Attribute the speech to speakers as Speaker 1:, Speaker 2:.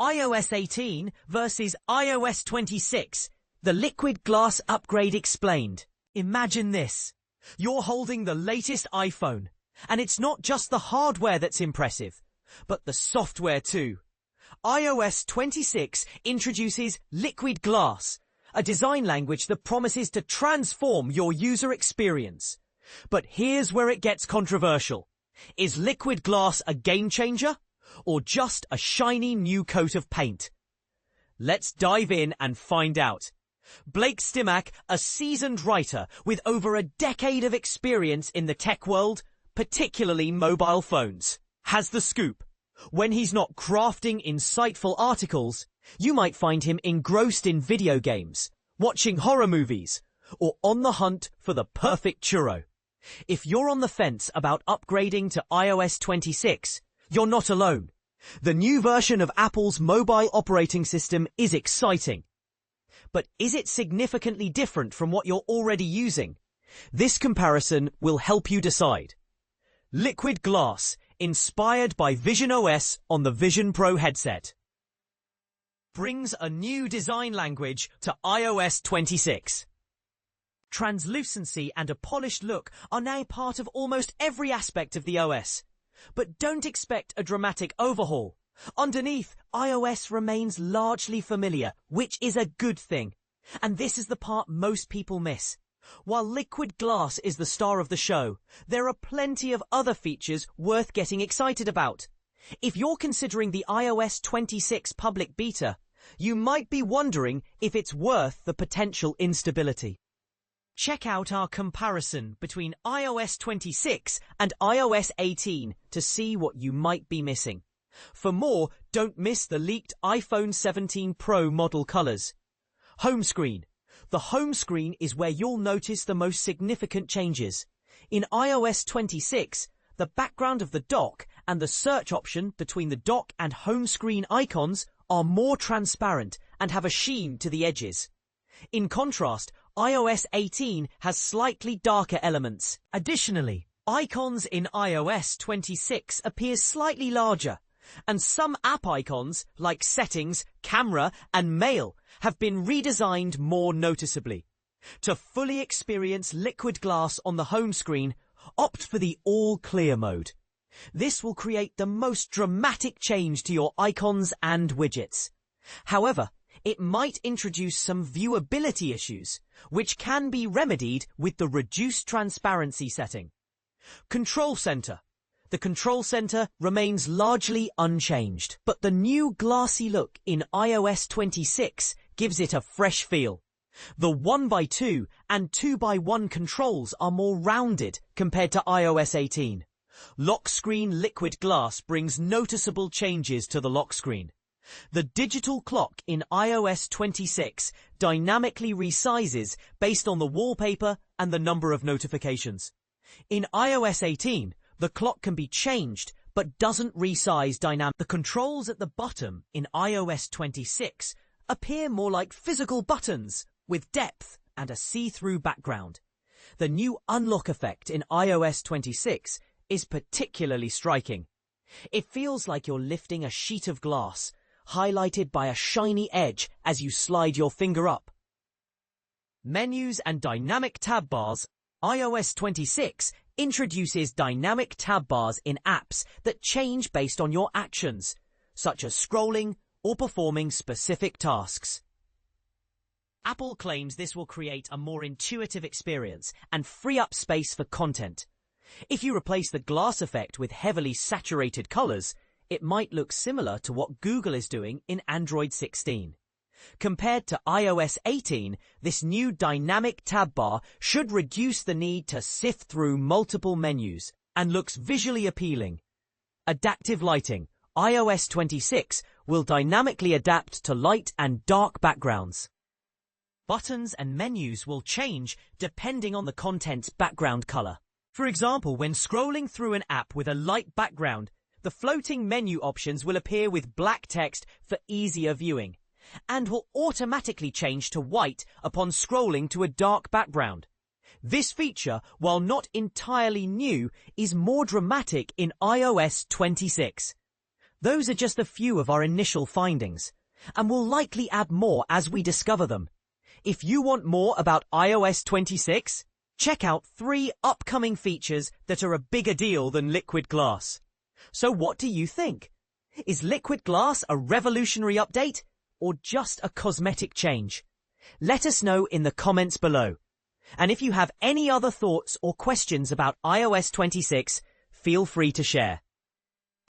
Speaker 1: iOS 18 versus iOS 26, the liquid glass upgrade explained. Imagine this. You're holding the latest iPhone, and it's not just the hardware that's impressive, but the software too. iOS 26 introduces liquid glass, a design language that promises to transform your user experience. But here's where it gets controversial. Is liquid glass a game changer, or just a shiny new coat of paint? Let's dive in and find out. Blake Stimac, a seasoned writer with over a decade of experience in the tech world, particularly mobile phones, has the scoop. When he's not crafting insightful articles, you might find him engrossed in video games, watching horror movies, or on the hunt for the perfect churro. If you're on the fence about upgrading to iOS 26, you're not alone. The new version of Apple's mobile operating system is exciting. But is it significantly different from what you're already using? This comparison will help you decide. Liquid glass, inspired by Vision OS on the Vision Pro headset, brings a new design language to iOS 26. Translucency and a polished look are now part of almost every aspect of the OS. But don't expect a dramatic overhaul. Underneath, iOS remains largely familiar, which is a good thing. And this is the part most people miss. While liquid glass is the star of the show, there are plenty of other features worth getting excited about. If you're considering the iOS 26 public beta, you might be wondering if it's worth the potential instability. Check out our comparison between iOS 26 and iOS 18 to see what you might be missing. For more, don't miss the leaked iPhone 17 Pro model colors. Home screen. The home screen is where you'll notice the most significant changes. In iOS 26, the background of the dock and the search option between the dock and home screen icons are more transparent and have a sheen to the edges. In contrast, iOS 18 has slightly darker elements. Additionally, icons in iOS 26 appear slightly larger, and some app icons, like Settings, Camera, and Mail, have been redesigned more noticeably. To fully experience liquid glass on the home screen, opt for the All Clear mode. This will create the most dramatic change to your icons and widgets. However, it might introduce some viewability issues, which can be remedied with the reduced transparency setting. Control Center. The Control Center remains largely unchanged, but the new glassy look in iOS 26 gives it a fresh feel. The 1x2 and 2x1 controls are more rounded compared to iOS 18. Lock screen liquid glass brings noticeable changes to the lock screen. The digital clock in iOS 26 dynamically resizes based on the wallpaper and the number of notifications. In iOS 18, the clock can be changed but doesn't resize dynamically. The controls at the bottom in iOS 26 appear more like physical buttons with depth and a see-through background. The new unlock effect in iOS 26 is particularly striking. It feels like you're lifting a sheet of glass, highlighted by a shiny edge as you slide your finger up. Menus and dynamic tab bars. iOS 26 introduces dynamic tab bars in apps that change based on your actions, such as scrolling or performing specific tasks. Apple claims this will create a more intuitive experience and free up space for content. If you replace the glass effect with heavily saturated colors, it might look similar to what Google is doing in Android 16. Compared to iOS 18, this new dynamic tab bar should reduce the need to sift through multiple menus and looks visually appealing. Adaptive lighting. iOS 26 will dynamically adapt to light and dark backgrounds. Buttons and menus will change depending on the content's background color. For example, when scrolling through an app with a light background, the floating menu options will appear with black text for easier viewing, and will automatically change to white upon scrolling to a dark background. This feature, while not entirely new, is more dramatic in iOS 26. Those are just a few of our initial findings, and we'll likely add more as we discover them. If you want more about iOS 26, check out 3 upcoming features that are a bigger deal than Liquid Glass. So what do you think? Is Liquid Glass a revolutionary update or just a cosmetic change? Let us know in the comments below. And if you have any other thoughts or questions about iOS 26, feel free to share.